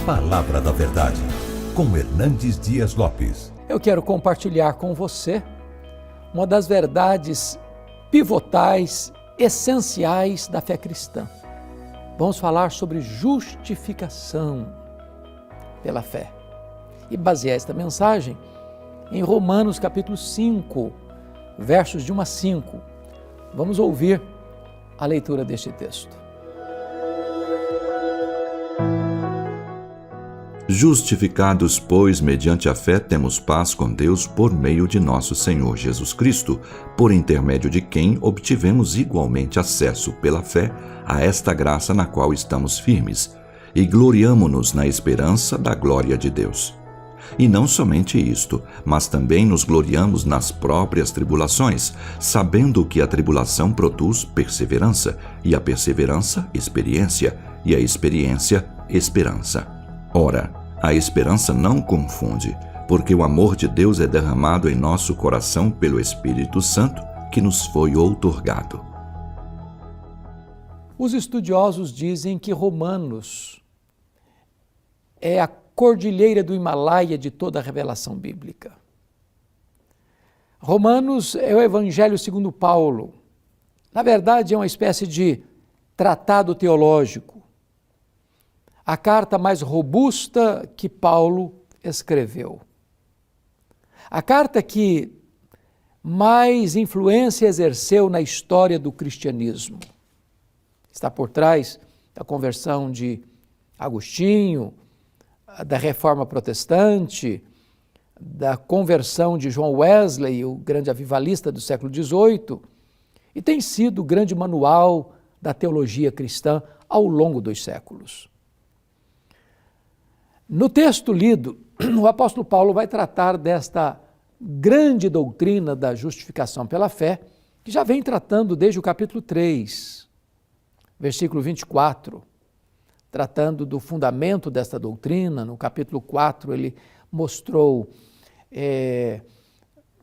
Palavra da Verdade, com Hernandes Dias Lopes. Eu quero compartilhar com você uma das verdades pivotais, essenciais da fé cristã. Vamos falar sobre justificação pela fé. E basear esta mensagem em Romanos capítulo 5, versos de 1 a 5. Vamos ouvir a leitura deste texto. Justificados, pois, mediante a fé, temos paz com Deus por meio de nosso Senhor Jesus Cristo, por intermédio de quem obtivemos igualmente acesso pela fé a esta graça na qual estamos firmes, e gloriamo-nos na esperança da glória de Deus. E não somente isto, mas também nos gloriamos nas próprias tribulações, sabendo que a tribulação produz perseverança, e a perseverança, experiência, e a experiência, esperança. Ora, a esperança não confunde, porque o amor de Deus é derramado em nosso coração pelo Espírito Santo que nos foi outorgado. Os estudiosos dizem que Romanos é a cordilheira do Himalaia de toda a revelação bíblica. Romanos é o Evangelho segundo Paulo. Na verdade, é uma espécie de tratado teológico. A carta mais robusta que Paulo escreveu. A carta que mais influência exerceu na história do cristianismo. Está por trás da conversão de Agostinho, da Reforma Protestante, da conversão de John Wesley, o grande avivalista do século XVIII, e tem sido o grande manual da teologia cristã ao longo dos séculos. No texto lido, o apóstolo Paulo vai tratar desta grande doutrina da justificação pela fé, que já vem tratando desde o capítulo 3, versículo 24, tratando do fundamento desta doutrina. No capítulo 4 ele mostrou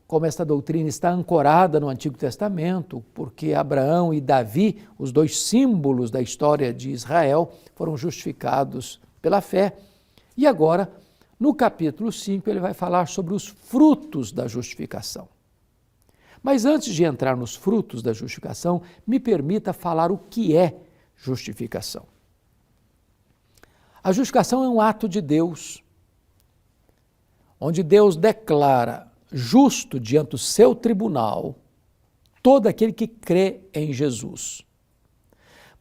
como esta doutrina está ancorada no Antigo Testamento, porque Abraão e Davi, os dois símbolos da história de Israel, foram justificados pela fé. E agora, no capítulo 5, ele vai falar sobre os frutos da justificação. Mas antes de entrar nos frutos da justificação, me permita falar o que é justificação. A justificação é um ato de Deus, onde Deus declara justo diante do seu tribunal todo aquele que crê em Jesus.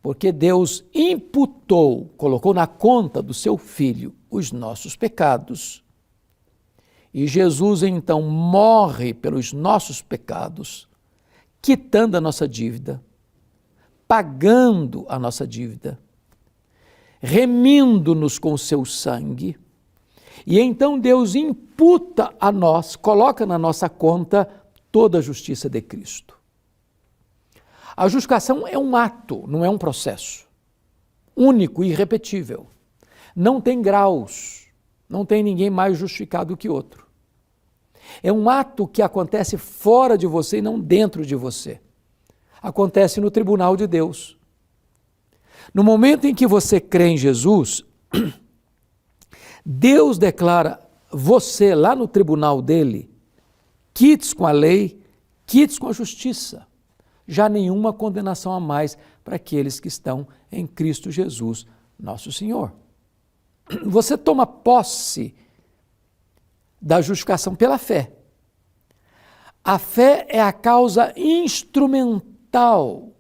Porque Deus imputou, colocou na conta do seu Filho os nossos pecados, e Jesus então morre pelos nossos pecados, quitando a nossa dívida, pagando a nossa dívida, remindo-nos com o seu sangue, e então Deus imputa a nós, coloca na nossa conta toda a justiça de Cristo. A justificação é um ato, não é um processo, único e irrepetível. Não tem graus, não tem ninguém mais justificado que outro. É um ato que acontece fora de você e não dentro de você. Acontece no tribunal de Deus. No momento em que você crê em Jesus, Deus declara você lá no tribunal dele, quites com a lei, quites com a justiça. Já nenhuma condenação a mais para aqueles que estão em Cristo Jesus, nosso Senhor. Você toma posse da justificação pela fé. A fé é a causa instrumental,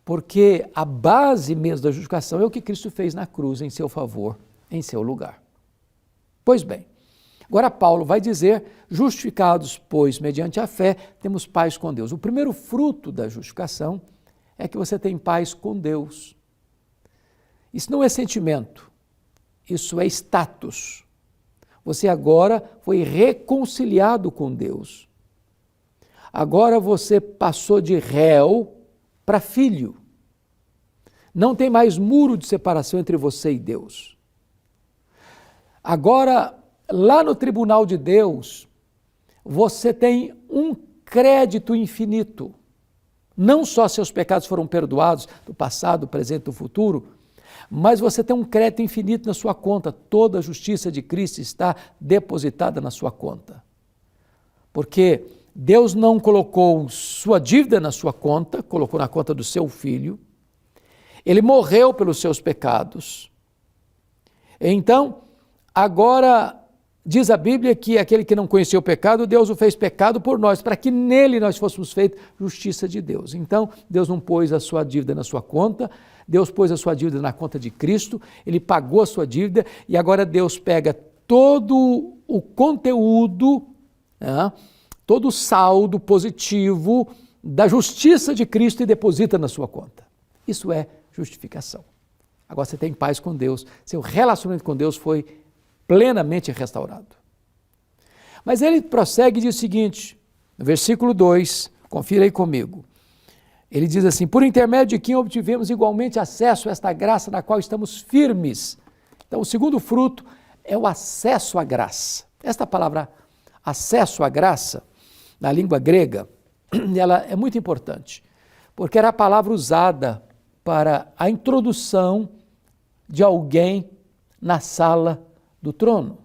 porque a base mesmo da justificação é o que Cristo fez na cruz em seu favor, em seu lugar. Pois bem, agora Paulo vai dizer, justificados, pois, mediante a fé, temos paz com Deus. O primeiro fruto da justificação é que você tem paz com Deus. Isso não é sentimento, isso é status. Você agora foi reconciliado com Deus. Agora você passou de réu para filho. Não tem mais muro de separação entre você e Deus. Agora, lá no tribunal de Deus, você tem um crédito infinito. Não só seus pecados foram perdoados do passado, do presente e do futuro, Mas você tem um crédito infinito na sua conta. Toda a justiça de Cristo está depositada na sua conta. Porque Deus não colocou sua dívida na sua conta, colocou na conta do seu filho. Ele morreu pelos seus pecados. Então, agora diz a Bíblia que aquele que não conhecia o pecado, Deus o fez pecado por nós, para que nele nós fôssemos feitos justiça de Deus. Então, Deus não pôs a sua dívida na sua conta, Deus pôs a sua dívida na conta de Cristo, Ele pagou a sua dívida e agora Deus pega todo o conteúdo, todo o saldo positivo da justiça de Cristo e deposita na sua conta. Isso é justificação. Agora você tem paz com Deus, seu relacionamento com Deus foi plenamente restaurado. Mas ele prossegue e diz o seguinte, no versículo 2, confira aí comigo. Ele diz assim, por intermédio de quem obtivemos igualmente acesso a esta graça na qual estamos firmes. Então o segundo fruto é o acesso à graça. Esta palavra acesso à graça, na língua grega, ela é muito importante, porque era a palavra usada para a introdução de alguém na sala do trono.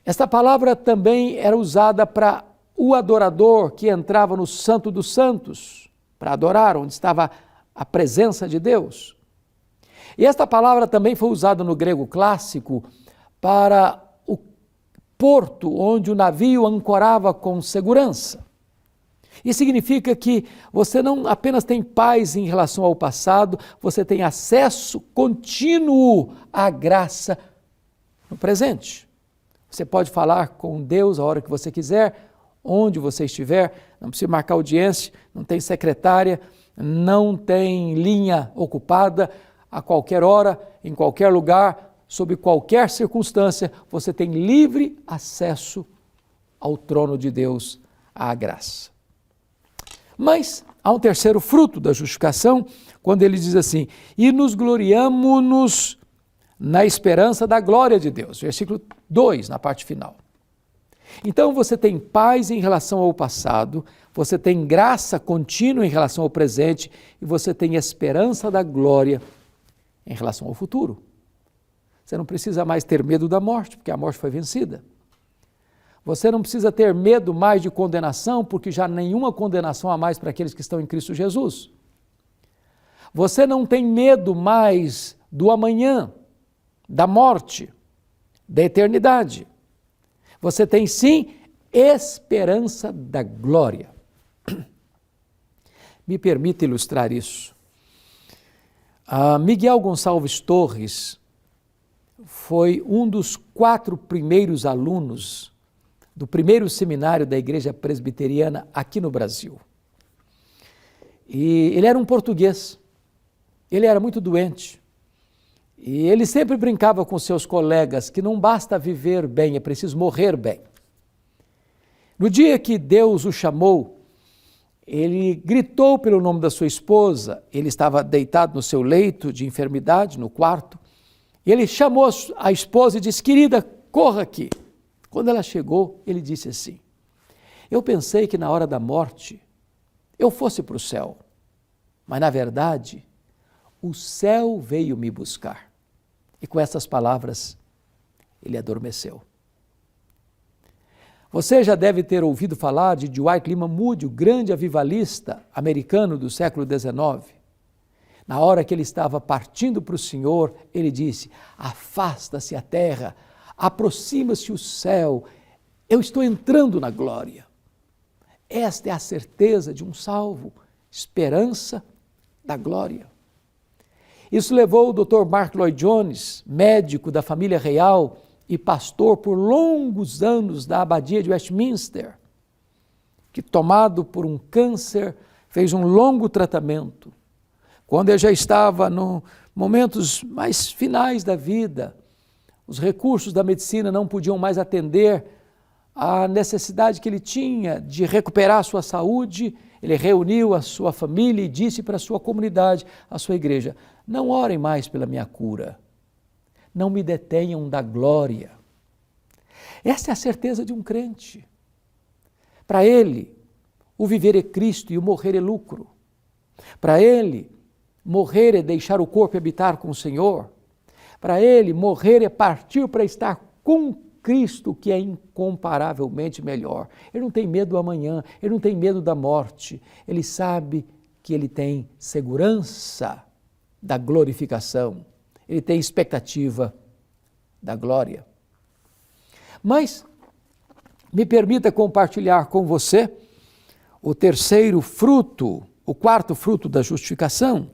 Esta palavra também era usada para o adorador que entrava no Santo dos Santos, para adorar, onde estava a presença de Deus. E esta palavra também foi usada no grego clássico para o porto onde o navio ancorava com segurança. Isso significa que você não apenas tem paz em relação ao passado, você tem acesso contínuo à graça no presente. Você pode falar com Deus a hora que você quiser, onde você estiver, não precisa marcar audiência, não tem secretária, não tem linha ocupada, a qualquer hora, em qualquer lugar, sob qualquer circunstância, você tem livre acesso ao trono de Deus, à graça. Mas há um terceiro fruto da justificação, quando ele diz assim, e nos gloriamo-nos na esperança da glória de Deus. Versículo 2, na parte final. Então você tem paz em relação ao passado, você tem graça contínua em relação ao presente e você tem esperança da glória em relação ao futuro. Você não precisa mais ter medo da morte, porque a morte foi vencida. Você não precisa ter medo mais de condenação, porque já nenhuma condenação há mais para aqueles que estão em Cristo Jesus. Você não tem medo mais do amanhã, da morte, da eternidade. Você tem sim esperança da glória. Me permita ilustrar isso. Miguel Gonçalves Torres foi um dos 4 primeiros alunos do primeiro seminário da Igreja Presbiteriana aqui no Brasil. E ele era um português, ele era muito doente, e ele sempre brincava com seus colegas que não basta viver bem, é preciso morrer bem. No dia que Deus o chamou, ele gritou pelo nome da sua esposa, ele estava deitado no seu leito de enfermidade, no quarto, e ele chamou a esposa e disse, querida, corra aqui. Quando ela chegou, ele disse assim, eu pensei que na hora da morte eu fosse para o céu, mas na verdade o céu veio me buscar. E com essas palavras ele adormeceu. Você já deve ter ouvido falar de Dwight Lyman Moody, o grande avivalista americano do século XIX. Na hora que ele estava partindo para o Senhor, ele disse, afasta-se a terra, aproxima-se o céu, eu estou entrando na glória. Esta é a certeza de um salvo, esperança da glória. Isso levou o Dr. Mark Lloyd Jones, médico da família real e pastor por longos anos da abadia de Westminster, que tomado por um câncer, fez um longo tratamento. Quando ele já estava nos momentos mais finais da vida, os recursos da medicina não podiam mais atender à necessidade que ele tinha de recuperar a sua saúde, ele reuniu a sua família e disse para a sua comunidade, a sua igreja, não orem mais pela minha cura, não me detenham da glória. Essa é a certeza de um crente. Para ele, o viver é Cristo e o morrer é lucro. Para ele, morrer é deixar o corpo e habitar com o Senhor. Para ele, morrer é partir para estar com Cristo, que é incomparavelmente melhor. Ele não tem medo do amanhã, ele não tem medo da morte. Ele sabe que ele tem segurança da glorificação. Ele tem expectativa da glória. Mas me permita compartilhar com você o terceiro fruto, o quarto fruto da justificação,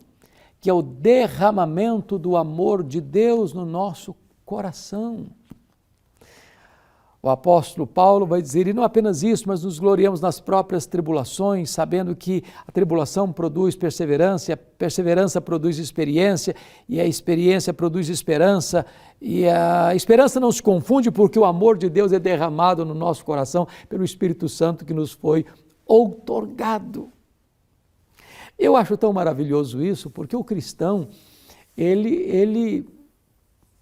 que é o derramamento do amor de Deus no nosso coração. O apóstolo Paulo vai dizer, e não apenas isso, mas nos gloriamos nas próprias tribulações, sabendo que a tribulação produz perseverança, e a perseverança produz experiência, e a experiência produz esperança, e a esperança não se confunde porque o amor de Deus é derramado no nosso coração pelo Espírito Santo que nos foi outorgado. Eu acho tão maravilhoso isso, porque o cristão, ele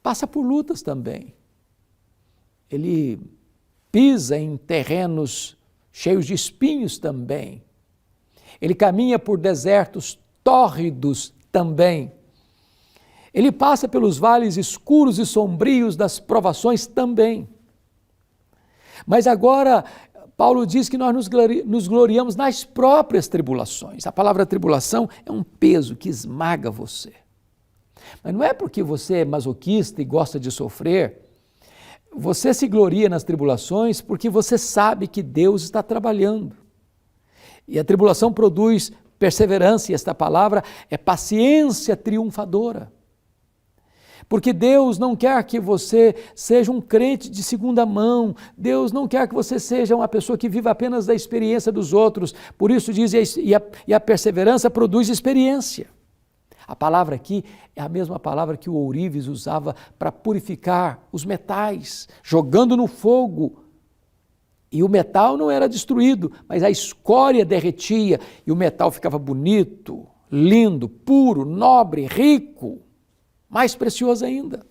passa por lutas também. Ele pisa em terrenos cheios de espinhos também. Ele caminha por desertos tórridos também. Ele passa pelos vales escuros e sombrios das provações também. Mas agora, Paulo diz que nós nos gloriamos nas próprias tribulações. A palavra tribulação é um peso que esmaga você. Mas não é porque você é masoquista e gosta de sofrer. Você se gloria nas tribulações porque você sabe que Deus está trabalhando. E a tribulação produz perseverança, e esta palavra é paciência triunfadora. Porque Deus não quer que você seja um crente de segunda mão, Deus não quer que você seja uma pessoa que viva apenas da experiência dos outros. Por isso diz, e a perseverança produz experiência. A palavra aqui é a mesma palavra que o ourives usava para purificar os metais, jogando no fogo. E o metal não era destruído, mas a escória derretia e o metal ficava bonito, lindo, puro, nobre, rico, mais precioso ainda.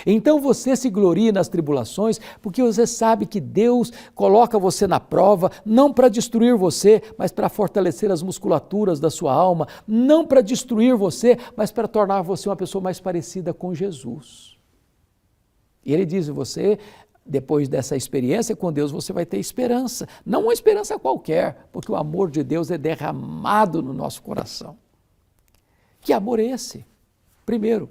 Então você se gloria nas tribulações porque você sabe que Deus coloca você na prova, não para destruir você, mas para fortalecer as musculaturas da sua alma, não para destruir você, mas para tornar você uma pessoa mais parecida com Jesus. E ele diz, você, depois dessa experiência com Deus, você vai ter esperança, não uma esperança qualquer, porque o amor de Deus é derramado no nosso coração. Que amor é esse? Primeiro,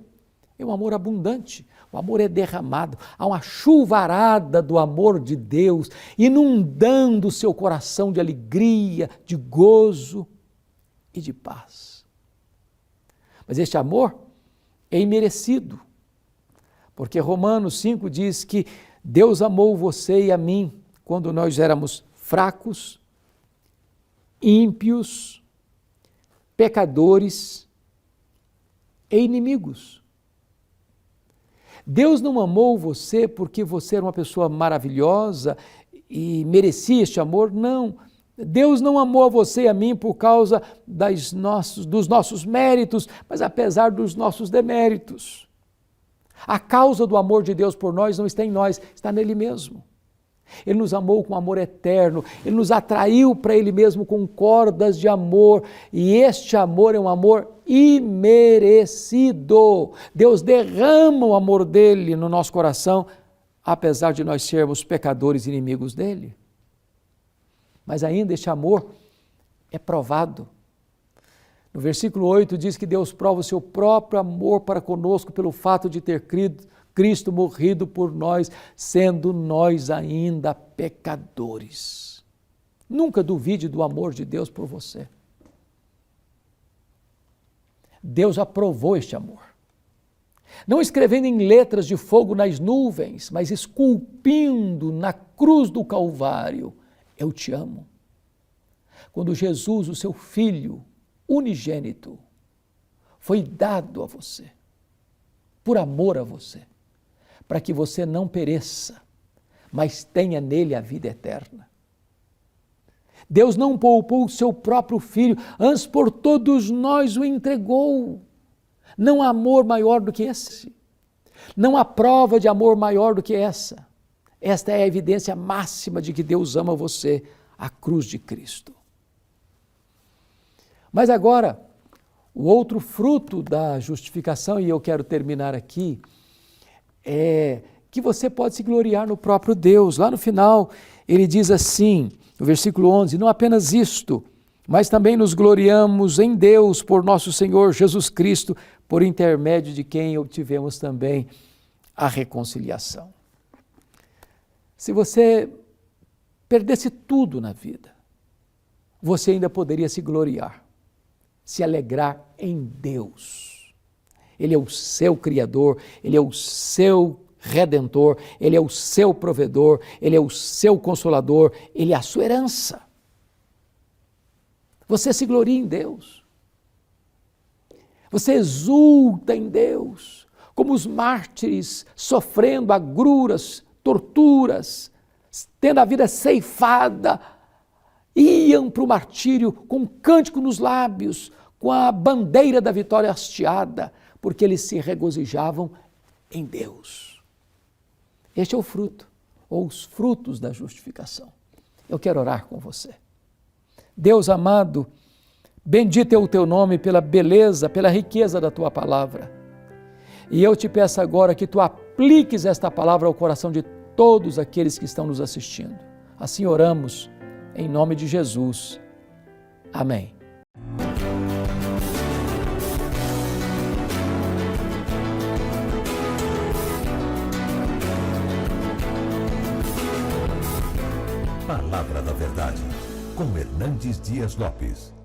é um amor abundante. O amor é derramado, há uma chuvarada do amor de Deus inundando o seu coração de alegria, de gozo e de paz. Mas este amor é imerecido, porque Romanos 5 diz que Deus amou você e a mim quando nós éramos fracos, ímpios, pecadores e inimigos. Deus não amou você porque você era uma pessoa maravilhosa e merecia este amor, não. Deus não amou a você e a mim por causa dos nossos méritos, mas apesar dos nossos deméritos. A causa do amor de Deus por nós não está em nós, está nele mesmo. Ele nos amou com amor eterno, Ele nos atraiu para Ele mesmo com cordas de amor, e este amor é um amor imerecido. Deus derrama o amor dEle no nosso coração, apesar de nós sermos pecadores e inimigos dEle. Mas ainda este amor é provado. No versículo 8 diz que Deus prova o seu próprio amor para conosco pelo fato de ter Cristo morrido por nós, sendo nós ainda pecadores. Nunca duvide do amor de Deus por você. Deus aprovou este amor. Não escrevendo em letras de fogo nas nuvens, mas esculpindo na cruz do Calvário, eu te amo. Quando Jesus, o seu Filho unigênito, foi dado a você, por amor a você, para que você não pereça, mas tenha nele a vida eterna. Deus não poupou o seu próprio Filho, antes por todos nós o entregou. Não há amor maior do que esse. Não há prova de amor maior do que essa. Esta é a evidência máxima de que Deus ama você, a cruz de Cristo. Mas agora, O outro fruto da justificação, e eu quero terminar aqui, é que você pode se gloriar no próprio Deus. Lá no final, ele diz assim, no versículo 11, não apenas isto, mas também nos gloriamos em Deus por nosso Senhor Jesus Cristo, por intermédio de quem obtivemos também a reconciliação. Se você perdesse tudo na vida, você ainda poderia se gloriar, se alegrar em Deus. Ele é o seu Criador, Ele é o seu Redentor, Ele é o seu provedor, Ele é o seu Consolador, Ele é a sua herança. Você se gloria em Deus. Você exulta em Deus, como os mártires sofrendo agruras, torturas, tendo a vida ceifada, iam para o martírio com um cântico nos lábios, com a bandeira da vitória hasteada, porque eles se regozijavam em Deus. Este é o fruto, ou os frutos da justificação. Eu quero orar com você. Deus amado, bendito é o teu nome pela beleza, pela riqueza da tua palavra. E eu te peço agora que tu apliques esta palavra ao coração de todos aqueles que estão nos assistindo. Assim oramos, em nome de Jesus. Amém. Palavra da Verdade, com Hernandes Dias Lopes.